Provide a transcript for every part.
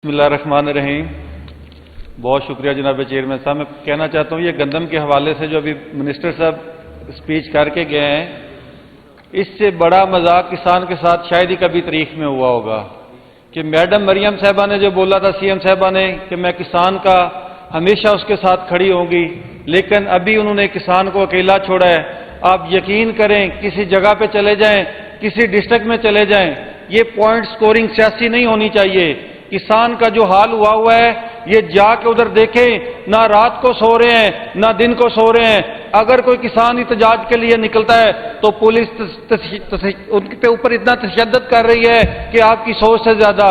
بسم اللہ الرحمن الرحیم۔ بہت شکریہ جناب چیئرمین صاحب۔ میں کہنا چاہتا ہوں یہ گندم کے حوالے سے جو ابھی منسٹر صاحب اسپیچ کر کے گئے ہیں، اس سے بڑا مذاق کسان کے ساتھ شاید ہی کبھی تاریخ میں ہوا ہوگا کہ میڈم مریم صاحبہ نے جو بولا تھا سی ایم صاحبہ نے کہ میں کسان کا ہمیشہ اس کے ساتھ کھڑی ہوں گی، لیکن ابھی انہوں نے کسان کو اکیلا چھوڑا ہے۔ آپ یقین کریں، کسی جگہ پہ چلے جائیں، کسی ڈسٹرکٹ میں چلے جائیں، یہ پوائنٹ سکورنگ سیاسی نہیں ہونی چاہیے۔ کسان کا جو حال ہوا ہے، یہ جا کے ادھر دیکھیں، نہ رات کو سو رہے ہیں نہ دن کو سو رہے ہیں۔ اگر کوئی کسان احتجاج کے لیے نکلتا ہے تو پولیس ان کے اوپر اتنا تشدد کر رہی ہے کہ آپ کی سوچ سے زیادہ۔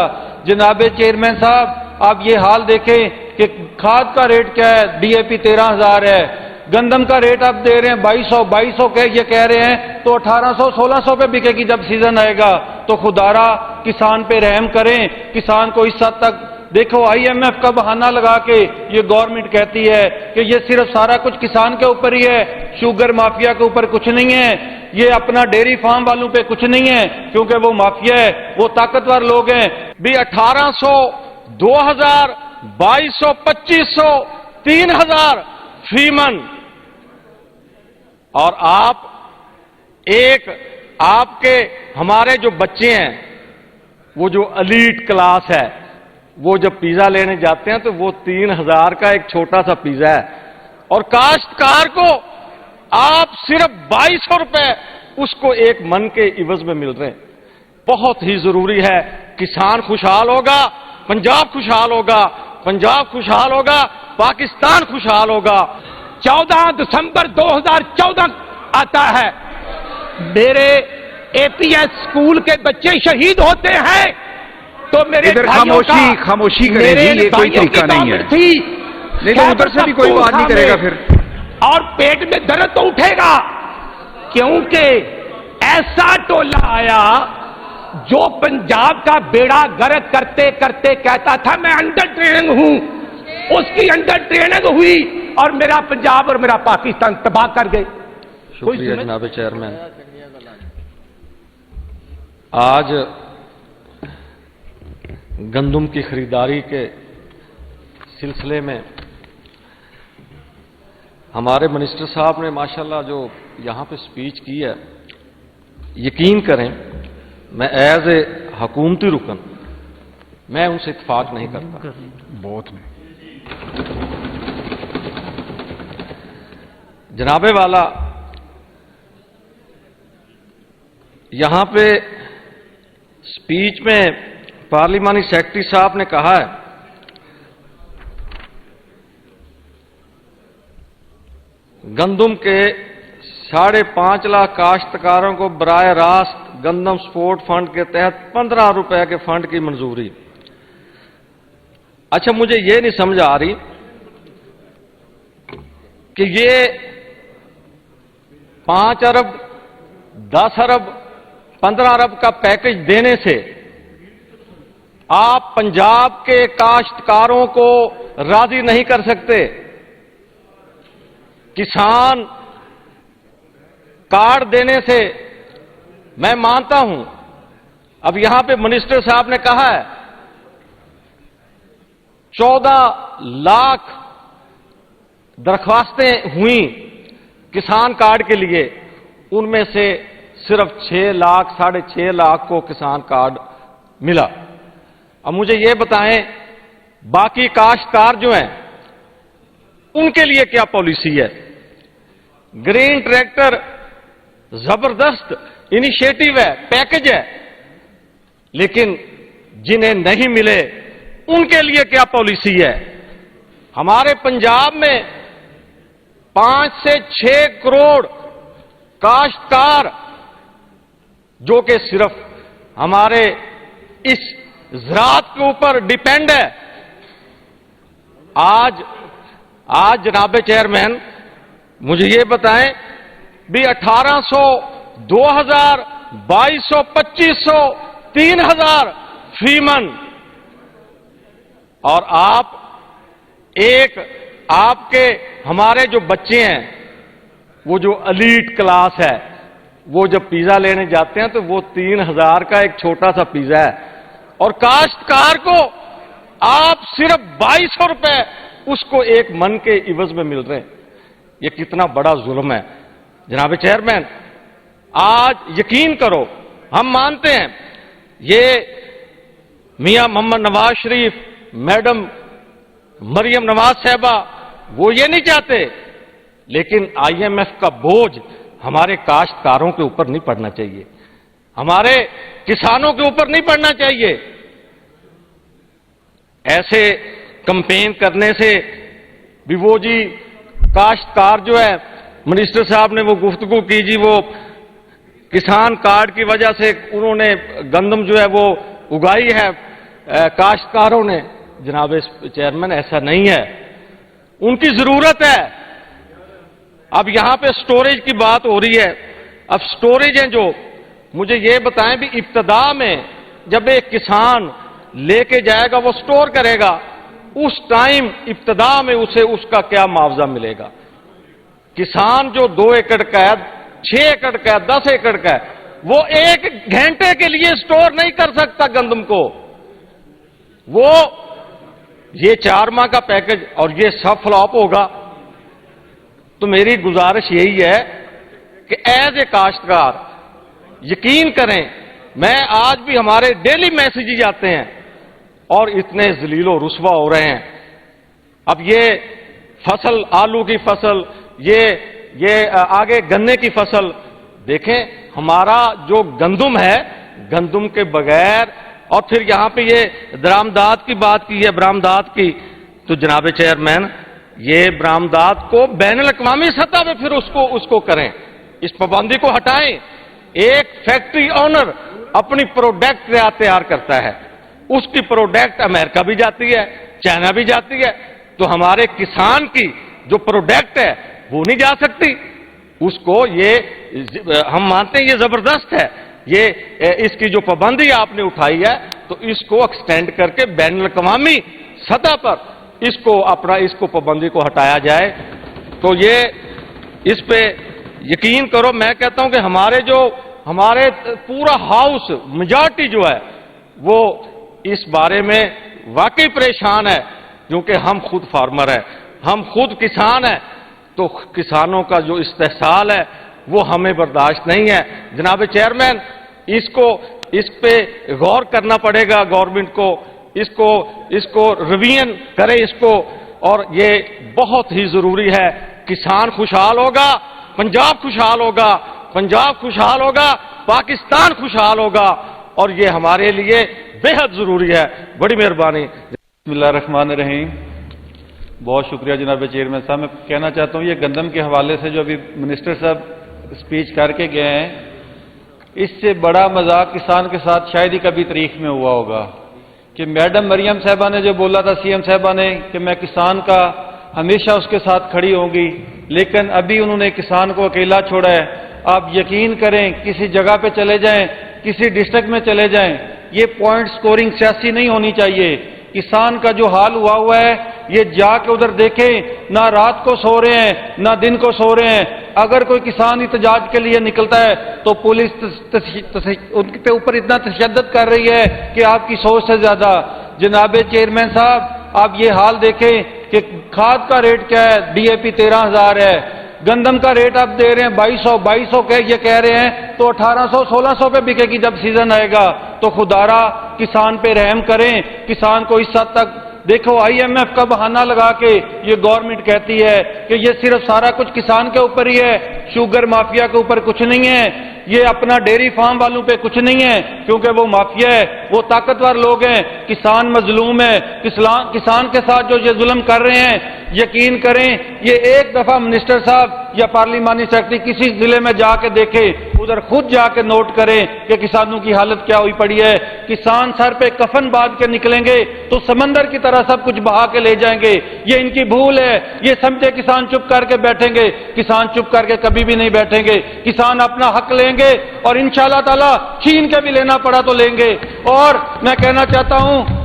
جناب چیئرمین صاحب، آپ یہ حال دیکھیں کہ کھاد کا ریٹ کیا ہے، ڈی اے پی 13,000 ہے، گندم کا ریٹ آپ دے رہے ہیں 2200 یہ کہہ رہے ہیں تو 1800-1600 پہ بکے گی جب سیزن آئے گا۔ تو خدارا کسان پہ رحم کریں، کسان کو اس حد تک دیکھو۔ آئی ایم ایف کا بہانہ لگا کے یہ گورنمنٹ کہتی ہے کہ یہ صرف سارا کچھ کسان کے اوپر ہی ہے، شوگر مافیا کے اوپر کچھ نہیں ہے، یہ اپنا ڈیری فارم والوں پہ کچھ نہیں ہے کیونکہ وہ مافیا ہے، وہ طاقتور لوگ ہیں۔ بھی 1800، 2000، 2200، 2500، 3000 فی من، اور آپ کے ہمارے جو بچے ہیں، وہ جو ایلیٹ کلاس ہے، وہ جب پیزا لینے جاتے ہیں تو وہ 3000 کا ایک چھوٹا سا پیزا ہے، اور کاشتکار کو آپ صرف 2200 روپے اس کو ایک من کے عوض میں مل رہے ہیں۔ بہت ہی ضروری ہے، کسان خوشحال ہوگا، پنجاب خوشحال ہوگا، پنجاب خوشحال ہوگا، پاکستان خوشحال ہوگا۔ 14 دسمبر 2014 آتا ہے، میرے اے پی ایس اسکول کے بچے شہید ہوتے ہیں تو میرے خاموشی کریں جی، یہ کوئی طریقہ نہیں ہے۔ نہیں تو ادھر سے بھی کوئی بات نہیں کرے گا پھر، اور پیٹ میں درد تو اٹھے گا، کیونکہ ایسا ٹولہ آیا جو پنجاب کا بیڑا غرق کرتے کرتے کہتا تھا میں انڈر ٹریننگ ہوں، اس کی انڈر ٹریننگ ہوئی اور میرا پنجاب اور میرا پاکستان تباہ کر گئے۔ شکریہ جناب چیئرمین۔ آج گندم کی خریداری کے سلسلے میں ہمارے منسٹر صاحب نے ماشاءاللہ جو یہاں پہ سپیچ کی ہے، یقین کریں میں ایز اے حکومتی رکن میں ان سے اتفاق نہیں کرتا، بہت نہیں۔ جناب والا یہاں پہ سپیچ میں پارلیمانی سیکرٹری صاحب نے کہا ہے گندم کے 5.5 لاکھ کاشتکاروں کو براہ راست گندم سپورٹ فنڈ کے تحت 15 روپے کے فنڈ کی منظوری۔ اچھا، مجھے یہ نہیں سمجھ آ رہی کہ یہ 5 ارب 10 ارب 15 ارب کا پیکج دینے سے آپ پنجاب کے کاشتکاروں کو راضی نہیں کر سکتے۔ کسان کارڈ دینے سے میں مانتا ہوں، اب یہاں پہ منسٹر صاحب نے کہا ہے 14 لاکھ درخواستیں ہوئیں کسان کارڈ کے لیے، ان میں سے صرف 6 لاکھ 6.5 لاکھ کو کسان کارڈ ملا۔ اب مجھے یہ بتائیں باقی کاشتکار جو ہیں ان کے لیے کیا پالیسی ہے؟ گرین ٹریکٹر زبردست انیشیٹو ہے، پیکج ہے، لیکن جنہیں نہیں ملے ان کے لیے کیا پالیسی ہے؟ ہمارے پنجاب میں 5 سے 6 کروڑ کاشتکار جو کہ صرف ہمارے اس زراعت کے اوپر ڈیپینڈ ہے، آج جناب چیئرمین مجھے یہ بتائیں بھی 1800، 2000، 2200، 2500، 3000 فی من، اور آپ کے ہمارے جو بچے ہیں، وہ جو ایلیٹ کلاس ہے، وہ جب پیزا لینے جاتے ہیں تو وہ 3000 کا ایک چھوٹا سا پیزا ہے، اور کاشتکار کو آپ صرف 2200 روپے اس کو ایک من کے عوض میں مل رہے ہیں. یہ کتنا بڑا ظلم ہے جناب چیئرمین. آج یقین کرو ہم مانتے ہیں یہ میاں محمد نواز شریف، میڈم مریم نواز صاحبہ وہ یہ نہیں چاہتے، لیکن IMF کا بوجھ ہمارے کاشتکاروں کے اوپر نہیں پڑنا چاہیے، ہمارے کسانوں کے اوپر نہیں پڑنا چاہیے. ایسے کمپین کرنے سے بھی وہ جی کاشتکار جو ہے، منسٹر صاحب نے وہ گفتگو کی جی، وہ کسان کارڈ کی وجہ سے انہوں نے گندم جو ہے وہ اگائی ہے کاشتکاروں نے. جناب چیئرمین ایسا نہیں ہے، ان کی ضرورت ہے. اب یہاں پہ سٹوریج کی بات ہو رہی ہے. اب سٹوریج ہیں جو مجھے یہ بتائیں بھی ابتدا میں جب ایک کسان لے کے جائے گا وہ سٹور کرے گا، اس ٹائم ابتدا میں اسے اس کا کیا معاوضہ ملے گا؟ کسان جو 2 ایکڑ کا ہے، 6 ایکڑ کا ہے، 10 ایکڑ کا ہے، وہ 1 گھنٹے کے لیے سٹور نہیں کر سکتا گندم کو. وہ یہ 4 ماہ کا پیکج اور یہ سب فلاپ ہوگا. تو میری گزارش یہی ہے کہ ایز اے کاشتکار یقین کریں، میں آج بھی ہمارے ڈیلی میسیجز آتے ہیں اور اتنے ذلیل و رسوا ہو رہے ہیں. اب یہ فصل، آلو کی فصل، یہ آگے گنے کی فصل دیکھیں. ہمارا جو گندم ہے، گندم کے بغیر، اور پھر یہاں پہ یہ درآمدات کی بات کی ہے، برآمدات کی، تو جناب چیئرمین یہ برآمدات کو بین الاقوامی سطح پہ پھر اس کو کریں، اس پابندی کو ہٹائیں. ایک فیکٹری اونر اپنی پروڈکٹ تیار کرتا ہے، اس کی پروڈکٹ امریکہ بھی جاتی ہے، چائنا بھی جاتی ہے، تو ہمارے کسان کی جو پروڈکٹ ہے وہ نہیں جا سکتی. اس کو یہ ہم مانتے ہیں یہ زبردست ہے. یہ اس کی جو پابندی آپ نے اٹھائی ہے تو اس کو ایکسٹینڈ کر کے بین الاقوامی سطح پر اس کو پابندی کو ہٹایا جائے. تو یہ اس پہ یقین کرو، میں کہتا ہوں کہ ہمارے پورا ہاؤس میجارٹی جو ہے وہ اس بارے میں واقعی پریشان ہے، کیونکہ ہم خود فارمر ہیں، ہم خود کسان ہیں. تو کسانوں کا جو استحصال ہے وہ ہمیں برداشت نہیں ہے. جناب چیئرمین اس پہ غور کرنا پڑے گا گورنمنٹ کو، اس کو ریویژن کرے اس کو، اور یہ بہت ہی ضروری ہے. کسان خوشحال ہوگا، پنجاب خوشحال ہوگا، پنجاب خوشحال ہوگا، پاکستان خوشحال ہوگا، اور یہ ہمارے لیے بے حد ضروری ہے. بڑی مہربانی. بسم اللہ الرحمن الرحیم. بہت شکریہ جناب چیئرمین صاحب. میں کہنا چاہتا ہوں یہ گندم کے حوالے سے جو ابھی منسٹر صاحب اسپیچ کر کے گئے ہیں، اس سے بڑا مذاق کسان کے ساتھ شاید ہی کبھی تاریخ میں ہوا ہوگا کہ میڈم مریم صاحبہ نے جو بولا تھا CM صاحبہ نے کہ میں کسان کا ہمیشہ اس کے ساتھ کھڑی ہوں گی، لیکن ابھی انہوں نے کسان کو اکیلا چھوڑا ہے. آپ یقین کریں کسی جگہ پہ چلے جائیں، کسی ڈسٹرکٹ میں چلے جائیں، یہ پوائنٹ سکورنگ سیاسی نہیں ہونی چاہیے. کسان کا جو حال ہوا ہے یہ جا کے ادھر دیکھیں، نہ رات کو سو رہے ہیں نہ دن کو سو رہے ہیں. اگر کوئی کسان احتجاج کے لیے نکلتا ہے تو پولیس ان کے اوپر اتنا تشدد کر رہی ہے کہ آپ کی سوچ سے زیادہ. جناب چیئرمین صاحب آپ یہ حال دیکھیں کہ کھاد کا ریٹ کیا ہے، DAP 13,000 ہے، گندم کا ریٹ آپ دے رہے ہیں 2200 یہ کہہ رہے ہیں، تو 1800-1600 پہ بکے گی جب سیزن آئے گا. تو خدارا کسان پہ رحم کریں. کسان کو اس حد تک دیکھو IMF کا بہانہ لگا کے یہ گورنمنٹ کہتی ہے کہ یہ صرف سارا کچھ کسان کے اوپر ہی ہے، شوگر مافیا کے اوپر کچھ نہیں ہے، یہ اپنا ڈیری فارم والوں پہ کچھ نہیں ہے، کیونکہ وہ مافیا ہے، وہ طاقتور لوگ ہیں. کسان مظلوم ہے. کسان کے ساتھ جو یہ ظلم کر رہے ہیں، یقین کریں یہ ایک دفعہ منسٹر صاحب یا پارلیمانی سیکرٹری کسی ضلع میں جا کے دیکھے، ادھر خود جا کے نوٹ کریں کہ کسانوں کی حالت کیا ہوئی پڑی ہے. کسان سر پہ کفن باندھ کے نکلیں گے تو سمندر کی طرح سب کچھ بہا کے لے جائیں گے. یہ ان کی بھول ہے. یہ سمجھے کسان چپ کر کے بیٹھیں گے، کسان چپ کر کے کبھی بھی نہیں بیٹھیں گے. کسان اپنا حق لیں گے اور انشاءاللہ تعالی چھین کے بھی لینا پڑا تو لیں گے. اور میں کہنا چاہتا ہوں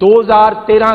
2013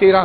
13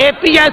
APS